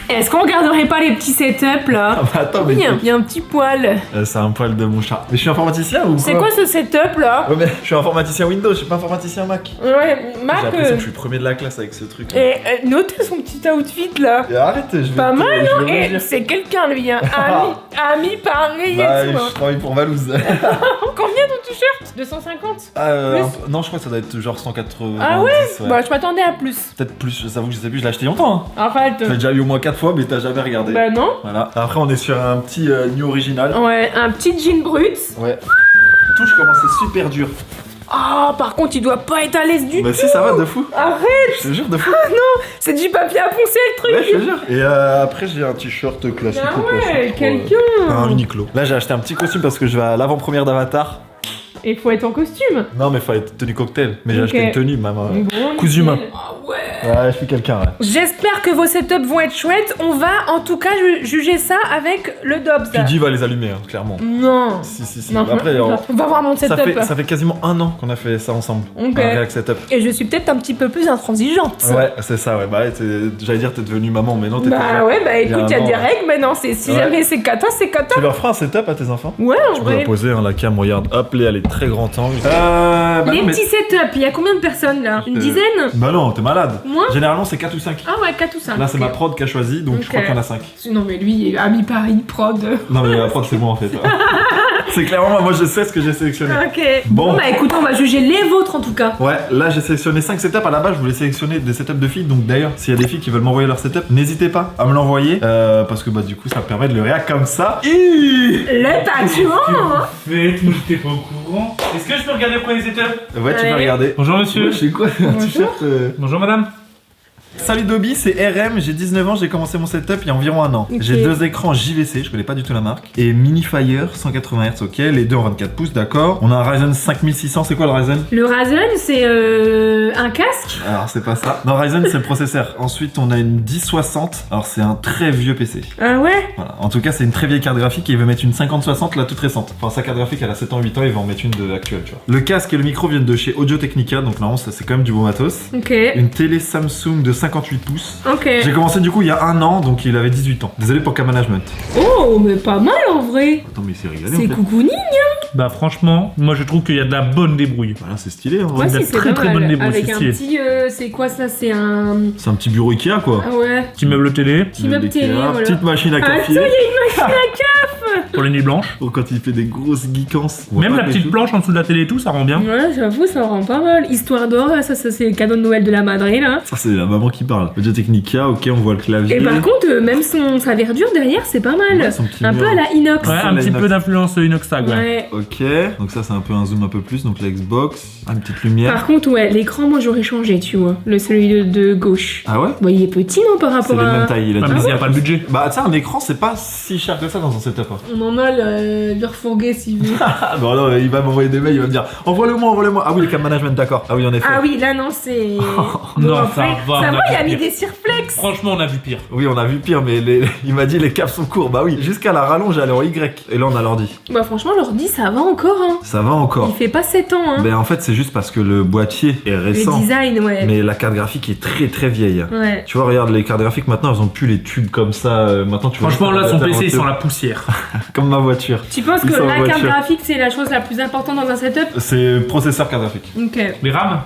Est-ce qu'on regarderait pas les petits setups là? Ah bah attends, mais Il y a un petit poil. c'est un poil de mon chat. Mais je suis informaticien ou quoi? C'est quoi ce setup là? Ouais mais je suis informaticien Windows, je suis pas informaticien Mac. Ouais, J'ai Mac. l'impression que je suis premier de la classe avec ce truc. Et notez son petit outfit là. Et arrête, je vais Pas mal, je hein? vais Et rougir. c'est quelqu'un lui, hein. Ami pareil Bah, et tout. je travaille pour Valouz. Combien ton t-shirt? 250? Non, je crois que ça doit être genre 180. Ah ouais? Bah, je m'attendais à plus. Peut-être plus, je t'avoue que je sais plus, je l'ai acheté longtemps. Hein. Arrête. Je l'ai déjà eu au moins 4 fois, mais t'as jamais regardé. Bah non. Voilà. Après, on est sur un petit new original. Ouais, un petit jean brut. Ouais. Touche comment c'est super dur. Ah, par contre, il doit pas être à l'aise du Bah tout. si, ça va de fou. Arrête. Je te jure, de fou. Ah non, c'est du papier à poncer le truc. Ouais, je te jure. Et après, j'ai un t-shirt classique. Ah ou quoi, ouais, c'est trop, quelqu'un. un Uniqlo. Là, j'ai acheté un petit costume parce que je vais à l'avant-première d'Avatar. Et faut être en costume. Non, mais faut être tenue cocktail. Mais j'ai Ok. acheté une tenue, maman. Bon, cousu nickel. main. Ah ouais. Ouais, je suis quelqu'un, ouais. J'espère que vos setups vont être chouettes. On va en tout cas juger ça avec le Dobs. Pidi va les allumer, hein, clairement. Non. Si. Non, Après, on va voir mon setup. ça fait quasiment un an qu'on a fait ça ensemble. Ok. Un React Setup. Et je suis peut-être un petit peu plus intransigeante. Ouais, c'est ça, ouais. Bah, ouais, j'allais dire, t'es devenue maman, mais non, t'es Bah pas. ouais, bah écoute, il y a un des an, règles maintenant. Si Ouais. jamais c'est kata, c'est kata. Tu leur feras un setup à tes enfants? Ouais, en Tu peux la vrai. poser, hein, la cam, regarde. Hop, Léa, elle est très grand angle. Les petits setups, il y a combien de personnes là? Une dizaine? Bah non, t'es malade. Moins? Généralement, c'est 4 ou 5. Ah ouais, 4 ou 5. Là, c'est ma prod qui a choisi, donc je Ok. crois qu'il y en a 5. Non mais lui, ami Paris, prod. Non, mais la prod, c'est moi en fait. C'est clairement, moi, je sais ce que j'ai sélectionné. Ok. Bon. Bon bah écoute, on va juger les vôtres en tout cas. Ouais, là j'ai sélectionné 5 setups. À la base, je voulais sélectionner des setups de filles. Donc d'ailleurs, s'il y a des filles qui veulent m'envoyer leur setup, n'hésitez pas à me l'envoyer. Parce que bah, du coup, ça me permet de le réac comme ça. Le tatouant. Mais moi j'étais pas au courant. Est-ce que je peux regarder le premier setup? Ouais, tu peux Ouais. regarder. Bonjour monsieur. C'est quoi un t-shirt Bonjour madame. Salut Dobby, c'est RM, j'ai 19 ans, j'ai commencé mon setup il y a environ un an. Ok. J'ai 2 écrans JVC, je connais pas du tout la marque, et Mini Fire 180 Hz, ok, les deux en 24 pouces, d'accord. On a un Ryzen 5600, c'est quoi le Ryzen? Le Razen, c'est un casque. Alors c'est pas ça. Non, Ryzen c'est le processeur. Ensuite on a une 1060, alors c'est un très vieux PC. Ah ouais. Voilà. En tout cas c'est une très vieille carte graphique et il veut mettre une 5060 là toute récente. Enfin sa carte graphique elle a 7 ans, 8 ans, il va en mettre une de actuelle, tu vois. Le casque et le micro viennent de chez Audio Technica, donc normalement ça c'est quand même du beau matos. Ok. Une télé Samsung de 58 pouces. Ok. J'ai commencé du coup il y a un an, donc il avait 18 ans. Désolé pour le management. Oh, mais pas mal en vrai. Attends mais c'est régalé C'est en fait. coucouni. Bah franchement, moi je trouve qu'il y a de la bonne débrouille. Voilà, c'est stylé hein. Ouais, de la c'est très, pas très mal. bonne débrouille, Avec c'est un stylé. petit, c'est quoi ça? C'est un. C'est un petit bureau Ikea quoi. Ah ouais. Petit meuble télé Petit meuble télé, Ikea, voilà. petite machine à Attends, café. il y a une machine à café. pour les nuits blanches. Pour quand il fait des grosses geekances. Même la petite planche en dessous de la télé et tout, ça rend bien. Ouais, j'avoue, ça rend pas mal. Histoire d'or, ça c'est le cadeau de Noël de la Madrid là. Ça c'est la maman qui parle. Audio Technica, ok, on voit le clavier. Et par contre, même sa verdure derrière, c'est pas mal. Ouais, son petit un mur. peu à la inox. Ouais, un la petit inox. peu d'influence inox tag, ouais. Ouais. Ok, donc ça c'est un peu un zoom un peu plus, donc la Xbox, une petite lumière. Par contre, ouais, l'écran, moi j'aurais changé, tu vois. Celui de gauche. Ah ouais? Bon, il est petit, non, par C'est rapport les à. mêmes tailles, il a Ah, dit. mais il n'y a pas le budget. Bah tu sais, un écran c'est pas si cher que ça dans un setup. Hein. On en a le refourgué s'il veut. Ah bah non, il va m'envoyer des mails, il va me dire envoie-le-moi. Ah oui, le cam management, d'accord. Ah oui, en effet. Ah oui, là non, c'est. Non, après, ça va, ça on va, a il a vu mis pire. des cirflex. Franchement, on a vu pire. Oui, on a vu pire, mais il m'a dit les caps sont courts. Bah oui, jusqu'à la rallonge, elle est en Y. Et là, on a l'ordi. Bah, franchement, l'ordi, ça va encore, hein. Ça va Il encore. fait pas 7 ans, hein. Ben en fait, c'est juste parce que le boîtier est Le récent. design, ouais. Mais la carte graphique est très très vieille. Ouais. Tu vois, regarde, les cartes graphiques maintenant, elles ont plus les tubes comme ça. Maintenant, tu vois. Franchement, là, son PC, il c'est sent la poussière. Comme ma voiture. Tu penses Ils que sont en la carte voiture. graphique, c'est la chose la plus importante dans un setup? C'est processeur carte graphique. Ok. Les RAM.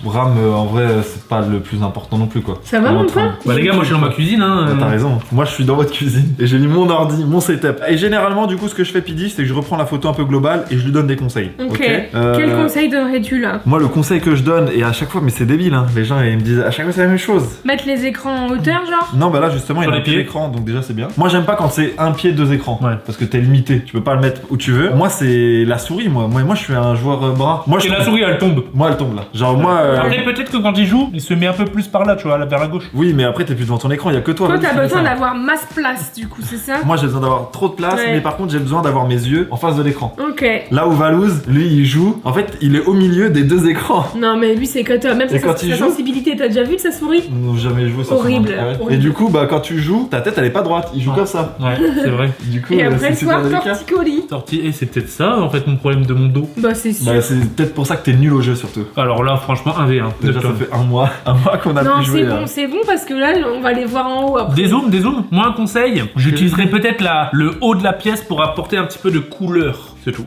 RAM, en vrai, c'est pas le plus important non plus, quoi. Ça va, On est en mon train- pote? Bah, les gars, moi, je suis dans ma cuisine, hein. Ouais, t'as raison. Moi, je suis dans votre cuisine et j'ai mis mon ordi, mon setup. Et généralement, du coup, ce que je fais, Pidi, c'est que je reprends la photo un peu globale et je lui donne des conseils. Ok. Euh, Quel conseil donnerais-tu là? Moi, le conseil que je donne, et à chaque fois, mais c'est débile, hein, les gens ils me disent à chaque fois c'est la même chose. Mettre les écrans en hauteur, genre? Non, bah là, justement, il Sur y a les un pied pieds. d'écran, donc déjà, c'est bien. Moi, j'aime pas quand c'est un pied, deux écrans. Ouais. Parce que t'es limité, tu peux pas le mettre où tu veux. Moi, c'est la souris, moi. Moi, je suis un joueur bras. Moi, Et la souris, elle tombe. Moi, elle tombe là. Genre, moi. Après, peut-être que quand il joue, il se met un peu plus par là, tu vois, vers la gauche. Oui, mais après, t'es plus devant ton écran, il y a que toi. Toi, vas-y, t'as fais besoin ça. d'avoir masse place, du coup, c'est ça? Moi, j'ai besoin d'avoir trop de place, Ouais. mais par contre, j'ai besoin d'avoir mes yeux en face de l'écran. Ok. Là où Valouz, lui, il joue. En fait, il est au milieu des deux écrans. Non, mais lui, c'est que toi. Même Et sa quand il joue sensibilité, t'as déjà vu que ça sourit? Nous jamais joué ça. Horrible, Ah ouais. horrible. Et du coup, bah, quand tu joues, ta tête, elle est pas droite. Il joue Ouais. comme ça. Ouais, c'est vrai. Du coup. Et après, Rappelle-toi, délicat. torticolis. Et c'est peut-être ça en fait mon problème de mon dos. Bah, c'est sûr. Bah, c'est peut-être pour ça que t'es nul au jeu surtout. Alors là, franchement, 1v1. Déjà, ça fait un mois qu'on a Non, pu jouer. c'est bon parce que là, on va les voir en haut après. Des zooms. Moi, un conseil, j'utiliserai peut-être le haut de la pièce pour apporter un petit peu de couleur. C'est tout.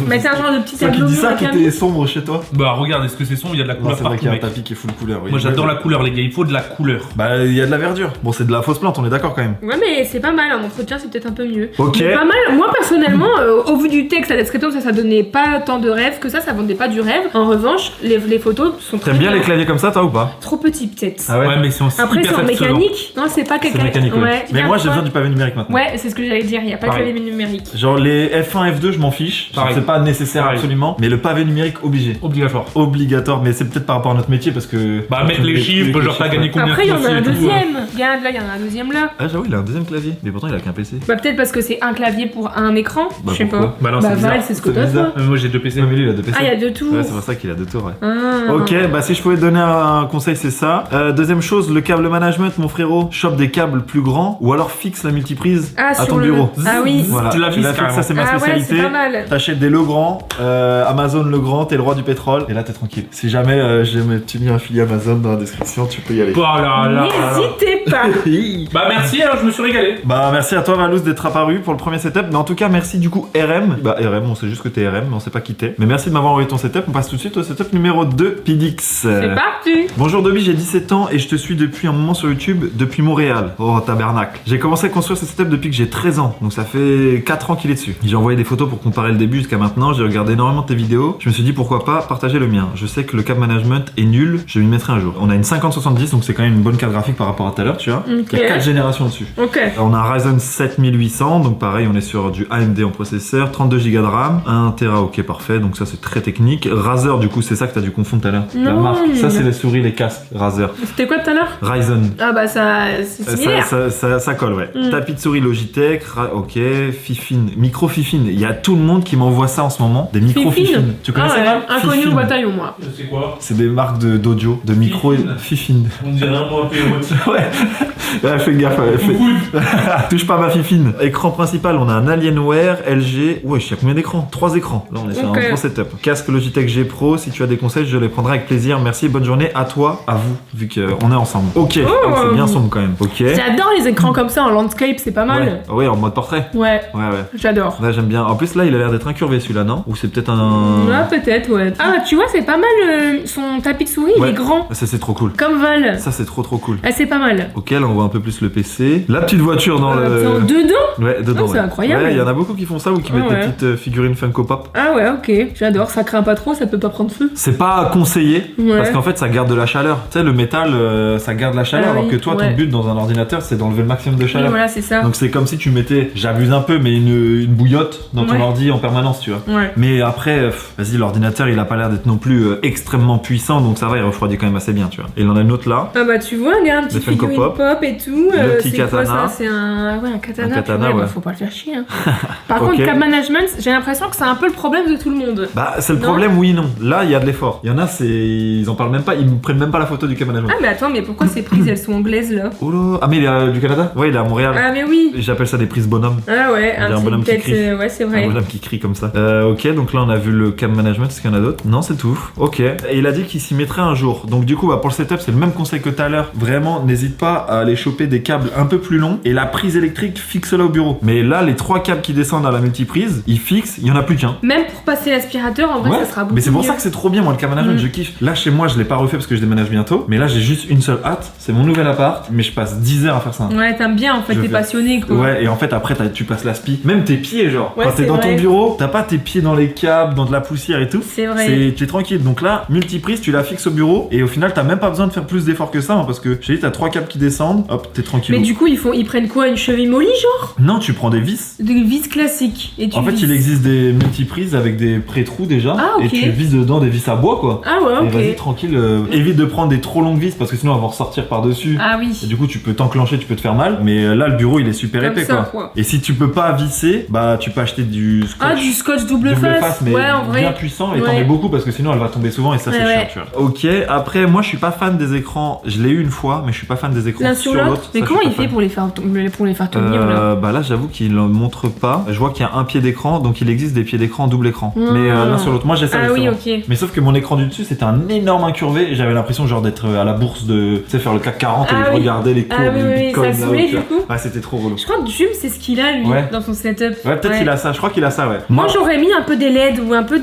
Mais c'est un genre de petit Toi qui tableau dis bleu ça, avec qui un était sombre chez toi. Bah, regarde, est-ce que c'est sombre? Il y a de la Non, couleur c'est vrai partout, qu'il y a un mec. tapis qui est full couleur. Oui. Moi, j'adore la couleur, les gars. Il faut de la couleur. Bah, il y a de la verdure. Bon, c'est de la fausse plante, on est d'accord quand même. Ouais, mais c'est pas mal, en entretien c'est peut-être un peu mieux. Ok. Mais pas mal, moi personnellement, au vu du texte, la description, ça donnait pas tant de rêve que ça vendait pas du rêve. En revanche, les photos sont très T'aimes bien les claviers comme ça, toi ou pas? Trop petits peut-être. Ah Ouais, mais c'est Après, c'est en satisfaisant. mécanique. Non, c'est pas quelqu'un. C'est mécanique, ouais. Ouais, Mais moi, j'ai regarde, besoin du pavé numérique maintenant. Ouais, c'est ce que j'allais dire, il y a pas de Pareil. clavier numérique. Genre les F1, F2, je m'en fiche. Pareil. C'est pas nécessaire Pareil. absolument. Mais le pavé numérique, obligé. Obligatoire. Obligatoire, mais c'est peut-être par rapport à notre métier parce que. Bah, mettre les chiffres, genre, t'as gagné combien Après, il y en de a un dossiers et tout, deuxième. Regarde, là, il y en a un deuxième là. Ah, j'avoue, il a un deuxième clavier. Mais pourtant, il a qu'un PC. Bah, peut-être parce que c'est un clavier pour un écran. Bah, Je sais pourquoi pas. Bah, non, Bah, c'est bizarre. Val, c'est ce que C'est t'as bizarre. toi. Moi, j'ai 2 PC. Ouais, mais lui, il a deux PC. Ah, il y a deux tours. Ouais, c'est pour ça qu'il a deux tours, ouais. Ah. Ok, bah si je pouvais te donner un conseil, c'est ça. Deuxième chose, le câble management, mon frérot, chope des câbles plus grands ou alors fixe la multiprise Ah, à sur ton le- bureau. Ah oui. Voilà, Tu la vises fixes, carrément. ça c'est ma Ah ouais, spécialité. c'est pas mal. T'achètes des Legrand, Amazon Legrand, t'es le roi du pétrole et là t'es tranquille. Si jamais j'ai mes petits liens affiliés Amazon dans la description, tu peux y aller. Oh là là là là. N'hésitez pas. Bah, merci, alors je me suis régalé. Bah merci à toi Valous d'être apparu pour le premier setup, mais en tout cas merci du coup RM. Bah RM, on sait juste que t'es RM, mais on sait pas qui t'es. Mais merci de m'avoir envoyé ton setup, on passe tout de suite au setup numéro 2, Pidix. C'est parti. Bonjour Dobby, j'ai 17 ans et je te suis depuis un moment sur YouTube, depuis Montréal. Oh tabernacle. J'ai commencé à construire ce setup depuis que j'ai 13 ans, donc ça fait 4 ans qu'il est dessus. J'ai envoyé des photos pour comparer le début jusqu'à maintenant, j'ai regardé énormément de tes vidéos. Je me suis dit pourquoi pas partager le mien. Je sais que le câble management est nul, je m'y mettrai un jour. On a une 5070, donc c'est quand même une bonne carte graphique par rapport à tout à l'heure, tu vois. Ok. Il y a 4 générations dessus. Ok. On a un Ryzen 7800, donc pareil, on est sur du AMD en processeur, 32 Go de RAM, 1 Tera, ok, parfait, donc ça c'est très technique. Razer, du coup, c'est ça que t'as dû confondre tout à l'heure. La Non. marque, ça c'est les souris, les casques, Razer. C'était quoi tout à l'heure? Ryzen. Ah bah c'est similaire. Ça colle, ouais. Mm. Tapis de souris Logitech, ok, Fifine, micro Fifine. Il y a tout le monde qui m'envoie ça en ce moment, des micro Fifine. Tu connais Ah ça ouais, là inconnu Fifine. au bataillon moi. C'est quoi? C'est des marques d'audio, de micro Fifine. Fifine. On dirait un mot un peu Ouais. Ouais, fais gaffe, ouais, touche pas ma Fifine. Écran principal, on a un Alienware, LG. Ouais, il y a combien d'écrans? 3 écrans. Là, on est sur Ok. un gros setup. Casque Logitech G Pro, si tu as des conseils, je les prendrai avec plaisir. Merci, bonne journée à toi, à vous, vu qu'on est ensemble. Ok, donc c'est bien sombre quand même. Ok. J'adore les écrans comme ça en landscape, c'est pas mal. Ouais, en mode portrait. Ouais, Ouais, ouais. j'adore. Là, j'aime bien. En plus, là, il a l'air d'être incurvé celui-là, non? Ou c'est peut-être un. Ouais, peut-être, ouais. Ah, tu vois, c'est pas mal son tapis de souris, il Ouais. est grand. Ça, c'est trop cool. Comme Val. Ça, c'est trop cool. Ah, c'est pas mal. Ok, là, on voit un peu plus le PC. La petite voiture dans le. Attends, dedans? Ouais, dedans. Oh, c'est ouais. incroyable. Ouais, il y en a beaucoup qui font ça ou qui Ah mettent ouais. des petites figurines Funko Pop. Ah ouais, ok. J'adore, ça craint pas trop, ça peut pas prendre feu. C'est pas conseillé Ouais. parce qu'en fait ça garde de la chaleur. Tu sais, le métal ça garde la chaleur Ah alors oui, que toi ouais. ton but dans un ordinateur c'est d'enlever le maximum de Oui, chaleur. voilà, c'est ça. Donc c'est comme si tu mettais, j'abuse un peu, mais une bouillotte dans ton Ouais. ordi en permanence, tu vois. Ouais. Mais après, vas-y, l'ordinateur il a pas l'air d'être non plus extrêmement puissant donc ça va, il refroidit quand même assez bien, tu vois. Et il en a une autre là. Ah bah tu vois, regarde, Des petite Funko figurine Pop. pop et tout. Le petit c'est quoi katana. ça? C'est un katana. Un katana, purée, ouais. bah, faut pas le faire chier. Hein. Par Ok. contre, Cap Management, j'ai l'impression que c'est un peu le problème de tout le monde. Bah c'est le Non. problème, oui non. Là il y a de l'effort. Il y en a ils en parlent même pas, ils me prennent même pas la photo du câble management. Ah mais attends, mais pourquoi ces prises elles sont anglaises là? Oh là. Ah mais il est du Canada? Ouais, il est à Montréal. Ah mais oui. J'appelle ça des prises bonhomme. Ah ouais, On dirait un bonhomme qui tête, crie. ouais c'est Un vrai. bonhomme qui crie comme ça. Ok, donc là on a vu le cam management, est-ce qu'il y en a d'autres? Non, c'est tout. Ok. Et il a dit qu'il s'y mettrait un jour. Donc du coup, bah, pour le setup, c'est le même conseil que tout à l'heure. Vraiment, n'hésite pas à aller choper des câbles un peu plus longs et la prise électrique, fixe-la au bureau. Mais là, les 3 câbles qui descendent à la multiprise, ils fixent, il y en a plus qu'un. Même pour passer l'aspirateur, en vrai ça sera beaucoup mais c'est pour mieux. ça que c'est trop bien, moi, le cam management, je kiffe. Là, chez moi, je l'ai pas refait parce que je déménage bientôt. Mais là, j'ai juste une seule hâte. C'est mon nouvel appart, mais je passe 10 heures à faire ça. Ouais, t'aimes bien en fait, Je t'es fais- passionné quoi. Ouais, et en fait, après, tu passes l'aspi. Même tes pieds, genre. Ouais, Quand t'es c'est dans vrai. ton bureau, t'as pas tes pieds dans les câbles, dans de la poussière et tout. C'est vrai. Tu es tranquille. Donc là, multiprise, tu la fixes au bureau. Et au final, t'as même pas besoin de faire plus d'efforts que ça. Hein, parce que, je t'ai dit, t'as 3 câbles qui descendent. Hop, t'es tranquille. Mais du coup, ils prennent quoi? Une cheville molly genre? Non, tu prends des vis. Des vis classiques. Et tu En fait, vis. il existe des multiprises avec des pré-trous déjà. Ah, ok. Et tu vis dedans des vis à bois, quoi. Ah ouais, Et vas-y, ok. tranquille. Évite de prendre des trop longues vis parce que sinon, elles vont ressortir par-dessus. Ah oui. Et du coup, tu peux t'enclencher, tu peux te faire mal. Mais là, le bureau, il est super Comme épais, ça, quoi. quoi. Et si tu peux pas visser, bah, tu peux acheter du scotch. Ah, du du scotch double face. mais ouais, en vrai. bien puissant et t'en Ouais. mets beaucoup parce que sinon elle va tomber souvent et ça c'est Ouais, chiant, ouais. tu vois. Ok, après moi je suis pas fan des écrans, je l'ai eu une fois, mais je suis pas fan des écrans L'un sur sur l'autre. l'autre. Mais Ça, comment je suis il pas fait fan. pour les faire tenir là Bah là j'avoue qu'il ne montre pas. Je vois qu'il y a un pied d'écran, donc il existe des pieds d'écran double écran. Mmh. Mais l'un sur l'autre. Moi j'ai ça Ah oui, justement. ok. Mais sauf que mon écran du dessus c'était un énorme incurvé et j'avais l'impression genre d'être à la bourse de, tu sais, faire le CAC 40 et Ah je oui. regardais les cours Ah oui, du oui, Bitcoin. ça là, saoulait tu du vois. coup. Ouais, c'était trop relou. Je crois que Jum, c'est ce qu'il a lui Ouais. dans son setup. Ouais, peut-être qu'il a ça, je crois qu'il a ça, ouais. Moi j'aurais mis un peu des LED ou un peu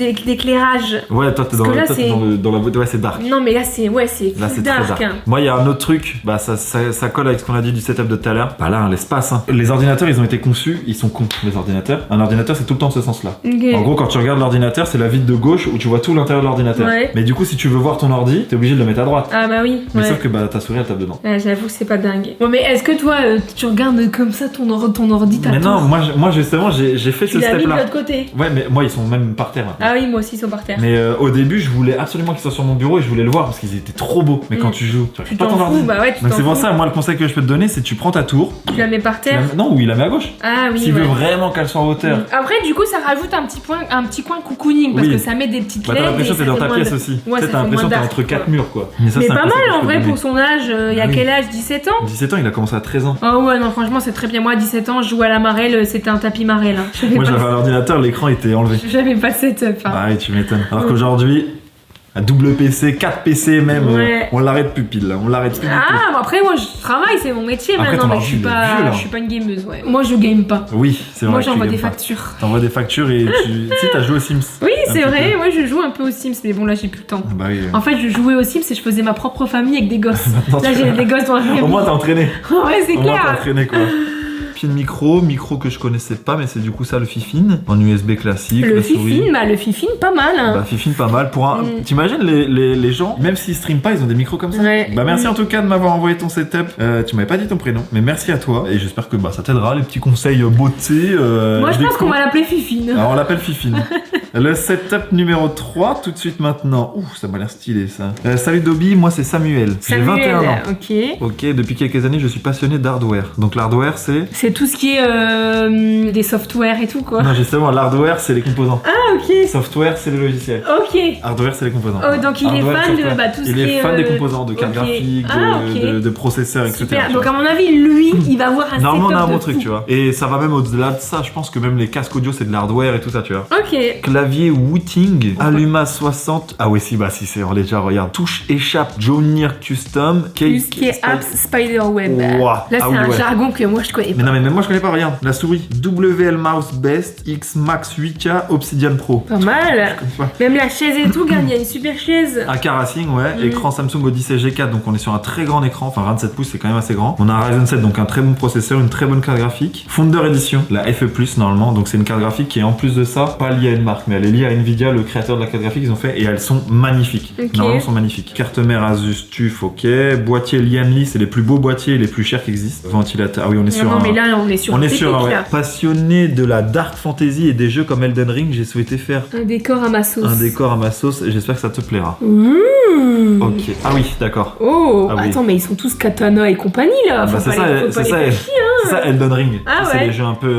d'éclairage. Ouais, toi t'es Parce que là, c'est- dans la boîte, ouais, c'est dark. Non mais là c'est Là c'est très dark. dark. Hein. Moi il y a un autre truc, bah ça colle avec ce qu'on a dit du setup de tout à l'heure. Bah là, l'espace. Hein. Les ordinateurs ils ont été conçus, ils sont cons les ordinateurs. Un ordinateur c'est tout le temps de ce sens-là. Ok. En gros quand tu regardes l'ordinateur c'est la vitre de gauche où tu vois tout l'intérieur de l'ordinateur. Ouais. Mais du coup si tu veux voir ton ordi, t'es obligé de le mettre à droite. Ah bah oui. Mais ouais. sauf que bah ta souris elle tape dedans. Ouais, j'avoue que c'est pas dingue. Bon mais est-ce que toi tu regardes comme ça ton ordi t'as Mais tout non, moi justement j'ai fait Tu ce l'as mis step de là. l'autre côté. Ouais mais moi ils sont même par terre. Maintenant. Ah oui moi aussi ils sont par terre. Mais au début je voulais absolument qu'ils soient sur mon bureau et je voulais le voir parce qu'ils étaient trop beaux. Mais quand tu joues, tu Tu regardes pas t'en ton ordi. fous, bah ouais tu Donc t'en c'est pour fous. ça, moi le conseil que je peux te donner c'est tu prends ta tour. Tu la mets par terre. Non, ou il la met à gauche. Ah oui. S'il ouais. veut vraiment qu'elle soit en hauteur. Après du coup ça rajoute un petit coin cocooning parce Oui. que ça met des petites Bah LED. t'as l'impression et que t'es ça dans ta fait pièce moins aussi. Ouais, Tu sais, ça t'as fait l'impression que moins t'es dark, entre quatre quoi. murs quoi. Ça, Mais c'est un pas conseil que mal je en peux vrai donner. pour son âge. Il y a Ah oui. quel âge 17 ans 17 ans, il a commencé à 13 ans. Oh ouais non franchement c'est très bien. Moi à 17 ans je jouais à la marelle, c'était un tapis marelle. Hein. Moi j'avais un ordinateur, l'écran était enlevé. J'avais pas de setup. Hein. Ah oui, tu m'étonnes. Alors qu'aujourd'hui, un double PC, 4 PC même, Ouais. on l'arrête plus pile là, on l'arrête plus du tout. Ah, mais après, moi je travaille, c'est mon métier Après, maintenant, ton mais ordi, il est vieux, là. je suis pas une gameuse, ouais. Moi je game pas. Oui, c'est vrai. Moi que tu j'envoie des gagnes pas. factures. T'envoies des factures et tu sais, t'as joué aux Sims. Oui, Un c'est petit vrai, peu. moi je joue un peu aux Sims, mais bon là j'ai plus le temps. Bah oui. En fait, je jouais aux Sims et je faisais ma propre famille avec des gosses. Maintenant, Là j'ai des gosses dans la famille. Au moins t'es entraîné. Ouais, c'est Au moins t'es clair. entraîné quoi. Pied de micro que je connaissais pas, mais c'est du coup ça le Fifine. En USB classique, Le la souris. Fifine, le Fifine, pas mal. Hein. Bah Fifine pas mal pour un... T'imagines les gens, même s'ils streament pas, ils ont des micros comme ça. Ouais. Bah merci en tout cas de m'avoir envoyé ton setup. Tu m'avais pas dit ton prénom, mais merci à toi et j'espère que bah ça t'aidera les petits conseils beauté. Moi je pense déco. qu'on va l'appeler Fifine. Alors on l'appelle Fifine. Le setup numéro 3 tout de suite maintenant. Ouh, ça m'a l'air stylé ça. Salut Dobby, moi c'est Samuel. J'ai Samuel, 21 ans. ok. Ok, depuis quelques années je suis passionné d'hardware. Donc l'hardware c'est... C'est tout ce qui est des softwares et tout quoi. Non justement, l'hardware c'est les composants. Ah ok. Software c'est les logiciels. Ok. Hardware c'est les composants. Oh, donc il est Hardware, fan de software. bah, tout ce Il qui est est. fan des composants, de cartes ok. graphiques, Ah, ok. de processeurs, etc. Super. tu Donc vois. à mon avis, lui, il va avoir un Normalement on setup a un de bon truc fou. tu vois. Et ça va même au-delà de ça, je pense que même les casques audio c'est de l'hardware et tout ça tu vois. Ok. Clavier Wooting, Alluma 60. Ah ouais si bah si c'est déjà regarde. Touche échappe Jonier Custom. Plus qui est apps Spiderweb. Ouah. Là, c'est Ah oui, un ouais. jargon que moi je connais Mais pas. non mais même moi je connais pas, regarde. La souris WL Mouse Best X Max 8K Obsidian Pro. Pas mal. Je connais pas. Même la chaise et tout, regarde, il y a une super chaise. AK Racing, ouais. Écran Samsung Odyssey G4, donc on est sur un très grand écran. Enfin, 27 pouces, c'est quand même assez grand. On a un Ryzen 7, donc un très bon processeur, une très bonne carte graphique. Founder Edition, la FE+, normalement. Donc c'est une carte graphique qui est en plus de ça, pas liée à une marque, mais elle est liée à Nvidia, le créateur de la carte graphique, ils ont fait, et elles sont magnifiques. Ok. Normalement, elles sont magnifiques. Carte mère Asus TUF, ok. Boîtier Lianli, c'est les plus beaux boîtiers et les plus chers qui existent. Ventilateur, ah oui, on est sur Non, un... mais là, on est sur On un est pépite, sur un là. passionné de la dark fantasy et des jeux comme Elden Ring, j'ai souhaité faire Un décor à ma sauce. un décor à ma sauce et j'espère que ça te plaira. Mmh. Ok. Ah oui, d'accord. Oh, Ah oui. attends, mais ils sont tous katana et compagnie là. Ah bah Faut c'est pas ça, les- faut c'est pas ça, les faire chier, hein. c'est ça Elden Ring. Ah C'est ouais. les jeux un peu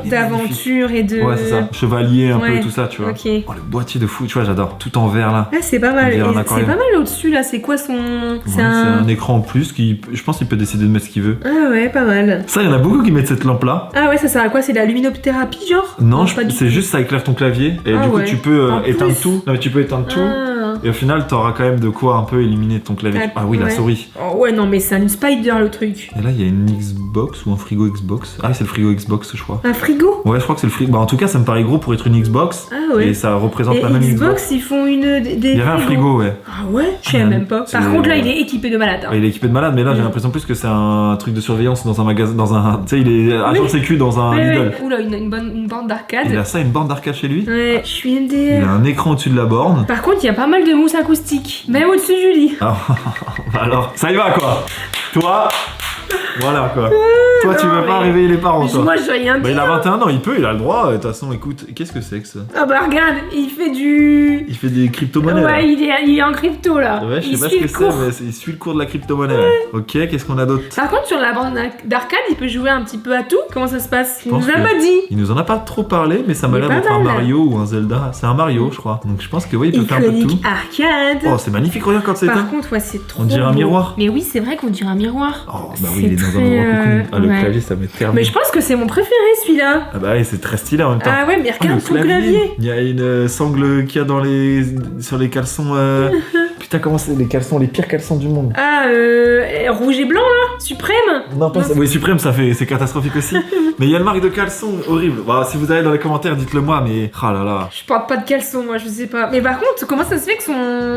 D'aventure et de. Ouais, c'est ça. Chevalier un Ouais. peu tout ça, tu vois. Ok. Oh, le boîtier de fou, tu vois, j'adore. Tout en vert là. Ah, c'est pas mal. On dirait un Et c'est aquarium. pas mal au-dessus là. C'est quoi son. Ouais, c'est un écran en plus qui, je pense, qu'il peut décider de mettre ce qu'il veut. Ah ouais, pas mal. Ça, il y en a beaucoup qui mettent cette lampe là. Ah ouais, ça sert à quoi? C'est de la luminothérapie genre? Non, pas du c'est tout. juste ça éclaire ton clavier et Ah du coup ouais. tu peux En éteindre plus. tout. Non mais tu peux éteindre tout Ah. et au final t'auras quand même de quoi un peu éliminer ton clavier. Ah oui, la ouais. souris. Oh ouais, non, mais c'est une spider le truc. Et là il y a une Xbox ou un frigo Xbox. Ah oui, c'est le frigo Xbox je crois. Un frigo? Ouais, je crois que c'est le frigo. Bah en tout cas ça me paraît gros pour être une Xbox. Ah ouais. Et ça représente Et la même Xbox. Xbox, ils font une. Des Il y avait un frigo, ouais. Ah ouais? Je sais Ouais. même pas. C'est- Par contre, là, il est équipé de malade. hein. Ouais, il est équipé de malade, mais là j'ai Mm. l'impression plus que c'est un truc de surveillance dans un magasin, dans un. Tu sais, il est agent Oui. de sécu dans un Ouais, Lidl. ouais. Oula, une bande d'arcade. Il a ça, une borne d'arcade chez lui. Ouais, je suis Il MDR. a un écran au-dessus de la borne. Par contre, il y a pas mal de mousse acoustique. Même au-dessus du lit. Alors, ça y va quoi. Toi, voilà quoi. Toi, tu Non, veux pas mais- réveiller les parents, Mais toi. moi, je veux rien Bah, dire. il a 21 ans, il peut, il a le droit. De toute façon, écoute, qu'est-ce que c'est que ça? Ah bah regarde, il fait du... Il fait des crypto-monnaies. là. Ouais, il est en crypto là. Ouais, je il sais pas ce suit que le c'est, cours. mais il suit le cours de la crypto-monnaie. là. Ok, qu'est-ce qu'on a d'autre? Par contre, sur la bande d'arcade, il peut jouer un petit peu à tout. Comment ça se passe? Il pense nous a que- pas dit. Il nous en a pas trop parlé, mais ça m'a Il est l'air pas d'être un mal. Mario ou un Zelda. C'est un Mario, je crois. Donc je pense que oui, il peut faire un peu de tout. Iconique arcade. Oh, c'est magnifique, regarde quand c'est éteint. Par contre, ouais, c'est trop On dirait un beau. miroir. Mais oui, c'est vrai qu'on dirait un miroir. Oh, bah oui, C'est il est dans un très, endroit coucou. Ah, le ouais. clavier, ça m'est terminé. Mais je pense que c'est mon préféré celui-là. Ah, bah oui, c'est très stylé en même temps. Ah ouais, mais Oh, regarde son clavier. Il y a une sangle qu'il y a sur les caleçons. Putain, comment c'est les caleçons, les pires caleçons du monde. Ah, rouge et blanc là. Suprême. Non, pas ça. Oui, Suprême, c'est catastrophique aussi. Mais il y a une marque de caleçon horrible. Bah, si vous avez dans les commentaires, dites-le moi, mais. Ah là là. Je porte pas de caleçon, moi, je sais pas. Mais par contre, comment ça se fait que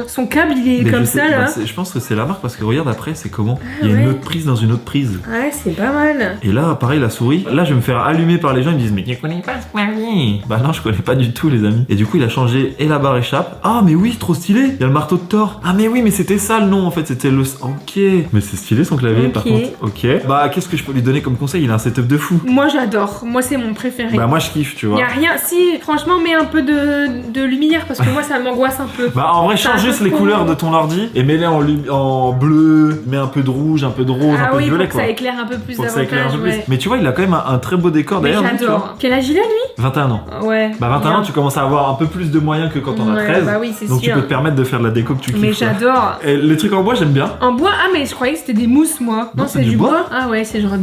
son câble il est Mais comme je sais- ça là? bah, je pense que c'est la marque parce que regarde après, c'est comment. Il y a ouais. une autre prise dans une autre prise. Ouais, c'est pas mal. Et là, pareil, la souris. Là, je vais me faire allumer par les gens. Ils me disent, mais tu connais pas ce clavier? Bah non, je connais pas du tout, les amis. Et du coup, il a changé et la barre échappe. Ah, mais oui, trop stylé. Il y a le marteau de Thor. Ah, mais oui, mais c'était ça le nom en fait. C'était le. Ok. Mais c'est stylé son clavier par Ok. contre. Ok. Bah, qu'est-ce que je peux lui donner comme conseil? Il a un setup de fou. Moi, j'adore. Moi, c'est mon préféré. Bah, moi, je kiffe, tu Y vois. a rien. Si, franchement, mets un peu de lumière parce que moi, ça m'angoisse un peu. Bah, en vrai, C'est un change peu juste les trop- couleurs de ton ordi et mets-les en bleu, mets un peu de rouge, un peu de rose, un Ah peu oui, de pour violet que quoi. ça éclaire un peu plus Pour que ça éclaire un peu davantage, plus. Mais tu vois, il a quand même un très beau décor Mais d'ailleurs. lui, tu vois. j'adore. Quel âge il a lui? 21 ans. Ouais. Bah 21 Bien. ans, tu commences à avoir un peu plus de moyens que quand on a Ouais, 13. bah oui, c'est donc tu sûr. peux te permettre de faire de la déco que tu kiffes. Mais quoi. j'adore. Et les trucs en bois, j'aime bien. En bois, ah mais je croyais que c'était des mousses moi. Non, c'est du bois. Ah ouais, c'est genre pas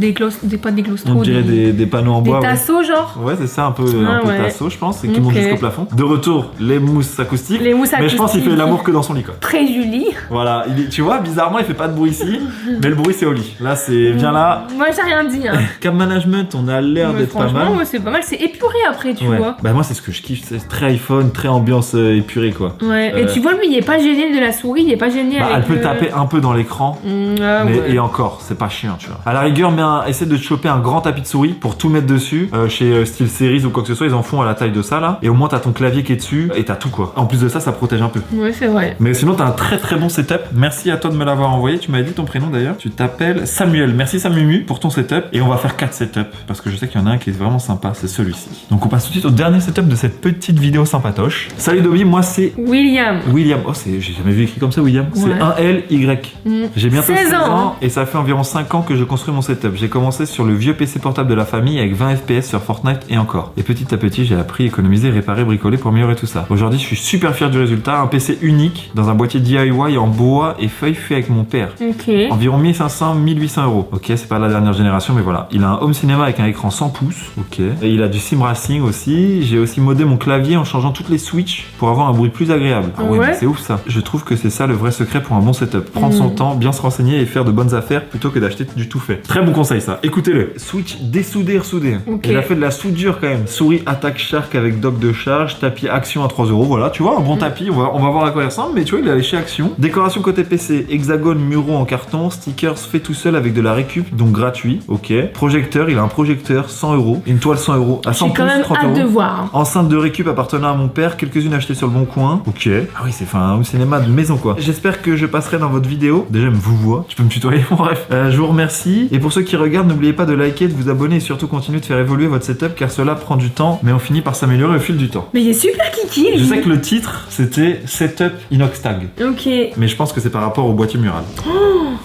des glostros, On dirait des panneaux en des bois. Ouais. tasseaux genre. Ouais, c'est ça, un peu Ah ouais. tasseau, je pense, et qui Ok. monte jusqu'au plafond. De retour, les mousses acoustiques. Les mousses Mais je pense qu'il fait acoustiques. l'amour que dans son lit, quoi. Très Julie. Voilà, tu vois, bizarrement, il fait pas de bruit ici, mais le bruit c'est au lit. Là, c'est viens là. Moi j'ai rien dit. Hein. Cam management, on a l'air Mais d'être pas franchement, mal. ouais, c'est pas mal. C'est épuré après, tu Ouais. vois. Bah moi c'est ce que je kiffe, c'est très iPhone, très ambiance épurée quoi. Ouais. Et tu vois lui, il est pas gêné de la souris, il est pas gêné Bah, avec. elle peut le- taper un peu dans l'écran, Ah, mais ouais. et encore, c'est pas chiant, tu vois. À la rigueur, essaie de te choper un grand tapis de souris pour tout mettre dessus. Chez Style Series ou quoi que ce soit, ils en font à la taille de ça là. Et au moins t'as ton clavier qui est dessus et t'as tout quoi. En plus de ça, ça protège un peu. Ouais, c'est vrai. Mais sinon, t'as un très très bon setup. Merci à toi de me l'avoir envoyé. Tu m'avais dit ton prénom d'ailleurs. Tu t'appelles Samuel. Merci Samumu pour ton setup. Et on va faire 4 setups parce que je sais qu'il y en a un qui est vraiment sympa. C'est celui-ci. Donc on passe tout de suite au dernier setup de cette petite vidéo sympatoche. Salut Dobby, moi c'est William. William. Oh, j'ai jamais vu écrit comme ça, William. Ouais. C'est un L-Y. Mm. J'ai bientôt 16 16 ans, ans et ça fait environ 5 ans que je construis mon setup. J'ai commencé sur le vieux PC portable de la famille avec 20 FPS sur Fortnite et encore. Et petit à petit, j'ai appris, économiser, réparer, bricoler pour améliorer tout ça. Aujourd'hui, je suis super fier du résultat. Un PC unique dans un boîtier DIY en bois et feuilles fait avec mon père. Ok. Environ 1500-1800 euros. Ok, c'est pas la dernière génération, mais voilà. Il a un home cinéma avec un écran 100 pouces. Ok. Et il a du sim racing aussi. J'ai aussi modé mon clavier en changeant toutes les switches pour avoir un bruit plus agréable. Ah ouais, Ouais. mais c'est ouf ça. Je trouve que c'est ça le vrai secret pour un bon setup. Prendre son temps, bien se renseigner et faire de bonnes affaires plutôt que d'acheter du tout fait. Très bon conseil ça. Écoutez-le. Switch dessoudé, ressoudé. Ok. Il a fait de la soudure quand même. Souris Attack Shark avec dock de charge. Tapis Action à 3 euros. Voilà, tu vois, un bon tapis. On va voir à quoi il ressemble. Mais tu vois, il est allé chez Action. Décoration côté PC. Hexagone, muraux en carton. Stickers fait tout seul avec de la récup, donc gratuit. Ok. Projecteur, il a un projecteur 100 euros. Une toile 100 euros. À 100 J'ai quand pouces, même 30 hâte euros. de voir. hein. Enceinte de récup appartenant à mon père, quelques-unes achetées sur le bon coin. Ok. Ah oui, c'est un home cinéma de maison quoi. J'espère que je passerai dans votre vidéo. Déjà, je vous vois. Tu peux me tutoyer, bon, bref. Je vous remercie. Et pour ceux qui regardent, n'oubliez pas de liker, de vous abonner et surtout continuer de faire évoluer votre setup car cela prend du temps, mais on finit par s'améliorer au fil du temps. Mais il est super kiki lui. Je sais que le titre c'était Setup Inox Tag, Ok. mais je pense que c'est par rapport au boîtier mural.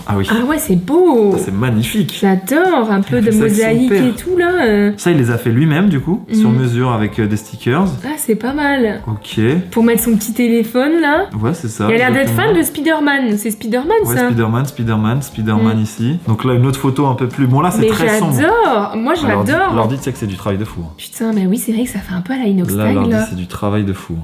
Ah oui. Ah ouais, c'est beau. C'est magnifique. J'adore un peu Il de fait ça avec son mosaïque père. et tout là. Ça, il les a fait lui-même du coup, sur Mhm. mesure avec des stickers. Ah, c'est pas mal. Ok. Pour mettre son petit téléphone là. Ouais, c'est ça. Il a l'air d'être exactement. fan de Spider-Man. C'est Spider-Man Ouais, ça. Spider-Man ici. Donc là, une autre photo un peu plus. Bon, là, c'est Mais très sombre. j'adore. Moi j'adore. L'ordi, tu sais que c'est du travail de fou. hein. Putain, mais oui, c'est vrai que ça fait un peu à la inox Là, tag l'ordi, là. c'est du travail de fou.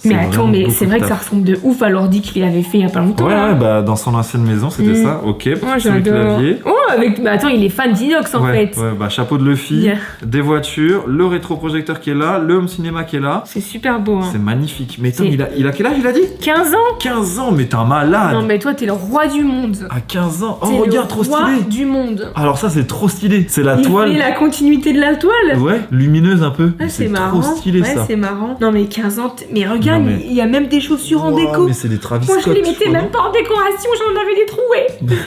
Mais C'est attends, vraiment mais beaucoup c'est de vrai que ça taf. ressemble de ouf à l'ordi qu'il avait fait il y a pas longtemps. Ouais, là. ouais, bah dans son ancienne maison, c'était Mm. ça. Ok, Oh, sur le j'adore. clavier. Oh, avec. Bah attends, il est fan d'inox en Ouais, fait. ouais, bah chapeau de Luffy, Yeah. des voitures, le rétroprojecteur qui est là, le home cinéma qui est là. C'est super beau. Hein. C'est magnifique. Mais attends, C'est- il a quel âge il a dit 15 ans. 15 ans, mais t'es un malade. Non, mais toi, t'es le roi du monde. À 15 ans. T'es Oh, le regarde, trop roi stylé. du monde. Alors ça, c'est trop stylé. C'est la Il toile. fait la continuité de la toile. Ouais, lumineuse un peu. Ah, Mais c'est marrant. trop stylé Ouais, ça. c'est marrant. Non, mais 15 ans. Mais regarde, regarde, non, mais- il y a même des chaussures en Wow, déco. mais c'est des Travis Moi, je Scott. les mettais crois, même non pas en décoration, j'en avais des troués.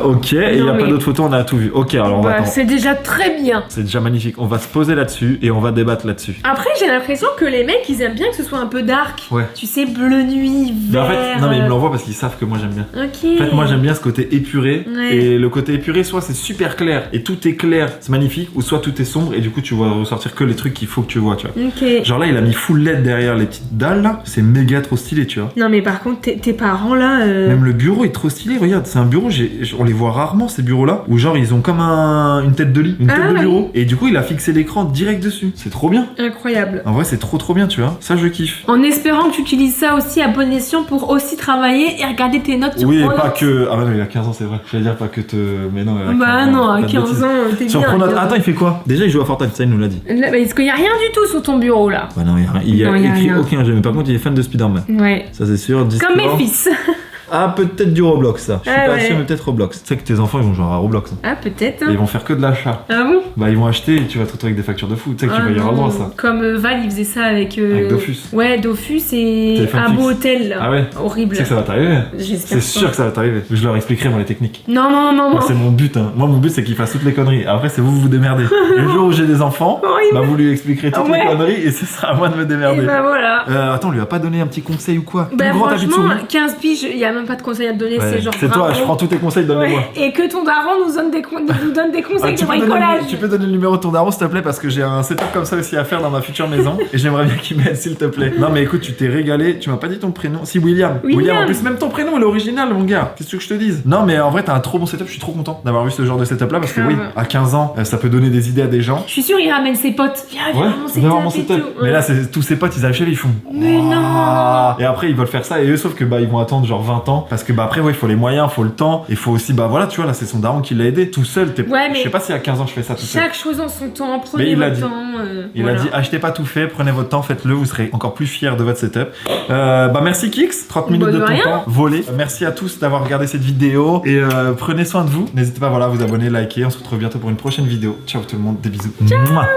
Ok, et il n'y a Non, pas mais- d'autres photos, on a tout vu. Ok, alors on va Bah, attendre. c'est déjà très bien. C'est déjà magnifique. On va se poser là-dessus et on va débattre là-dessus. Après, j'ai l'impression que les mecs, ils aiment bien que ce soit un peu dark. Ouais. Tu sais, bleu nuit, Mais en vert. fait, non, mais ils me l'envoient parce qu'ils savent que moi j'aime bien. Ok. En fait, moi j'aime bien ce côté épuré. Ouais. Et le côté épuré, soit c'est super clair et tout est clair, c'est magnifique, ou soit tout est sombre et du coup tu vois ressortir que les trucs qu'il faut que tu vois, tu vois. Ok. Genre là, il a mis full LED derrière les petites dalles là, c'est méga trop stylé, tu vois. Non, mais par contre, tes parents là. Même le bureau est trop stylé, regarde, c'est un bureau, on les voit rarement ces bureaux là, où genre ils ont comme une tête de lit, une tête Ah, de oui. bureau, et du coup il a fixé l'écran direct dessus. C'est trop bien. Incroyable. En vrai, c'est trop bien, tu vois. Ça, je kiffe. En espérant que tu utilises ça aussi à bon escient pour aussi travailler et regarder tes notes sur Oui, et Pronote. pas que. Ah, ouais, non, il a 15 ans, c'est vrai. J'allais dire pas que te. Mais non, il a 15 Bah ans, non, à pas de 15 bêtises. ans, t'es Sur bien. à Pronote. 15 ans. Attends, il fait quoi? Déjà, il joue à Fortnite, ça, il nous l'a dit. Là, parce qu'il y a rien du tout sur ton bureau là. Bah non, il y a Non, il y a écrit rien. aucun jeu. Mais par contre, il est fan de Spider-Man. Ouais. Ça, c'est sûr. Comme mes Discord. fils. Ah, peut-être du Roblox, ça. Je suis Ah, pas ouais. sûr, mais peut-être Roblox. Tu sais que tes enfants, ils vont jouer à Roblox. Hein. Ah, peut-être. Et ils vont faire que de l'achat. Ah bon? Bah, ils vont acheter et tu vas te retrouver avec des factures de fou. Tu sais que tu Ah vas y avoir le non. droit, ça. Comme Val, il faisait ça avec. Avec Dofus. Ouais, Dofus et Téléphone un beau fixe. hôtel là. Ah ouais? Horrible. Tu sais que ça va t'arriver. J'espère. C'est sûr que ça va t'arriver. Je leur expliquerai, moi, les techniques. Non, non, non, non. Moi, c'est mon but. Hein. Moi, mon but, c'est qu'ils fassent toutes les conneries. Après, c'est vous démerdez. Le jour où j'ai des enfants, Horrible. bah, vous lui expliquerez toutes Ouais. les conneries et ce sera à moi de me Et démerder. bah voilà. Attends, on lui a pas donné un petit conseil ou quoi? Bah Plus grand tapis de franchement, souris. 15 piges, il y a même pas de conseils à te donner, Ouais. c'est genre. C'est toi, bravo. je prends tous tes conseils, donne-les-moi. Ouais. Et que ton daron nous donne des, nous donne des conseils de Tu bricolage. peux donner le numéro de ton daron s'il te plaît parce que j'ai un setup comme ça aussi à faire dans ma future maison et j'aimerais bien qu'il m'aide s'il te plaît. Non mais écoute, tu t'es régalé, tu m'as pas dit ton prénom. Si William. William. En plus même ton prénom il est original mon gars. Qu'est-ce que je te dise? Non mais en vrai t'as un trop bon setup, je suis trop content d'avoir vu ce genre de setup là parce que Grave. oui, à 15 ans ça peut donner des idées à des gens. Je suis sûre, il ramène ses potes. Viens, Ouais, viens, vraiment setup et setup. tout. Mais là, c'est tous ses potes, ils arrivent chez lui, ils font. Mais non. Et après, ils veulent faire ça, et eux, sauf que bah, ils vont attendre genre 20 ans. Parce que bah, après, ouais, il faut les moyens, il faut le temps. Il faut aussi, bah voilà, tu vois, là, c'est son daron qui l'a aidé. Tout seul, Ouais, mais je sais pas si à 15 ans, je fais ça tout seul. Chaque chose en son temps, prenez Mais il l'a votre dit. temps. Il voilà. a dit, achetez pas tout fait, prenez votre temps, faites-le, vous serez encore plus fiers de votre setup. Bah merci Kix, 30 minutes Bah, de de ton rien. temps volé. Merci à tous d'avoir regardé cette vidéo et prenez soin de vous. N'hésitez pas voilà, à vous abonner, liker. On se retrouve bientôt pour une prochaine vidéo. Ciao tout le monde, des bisous. Mouah.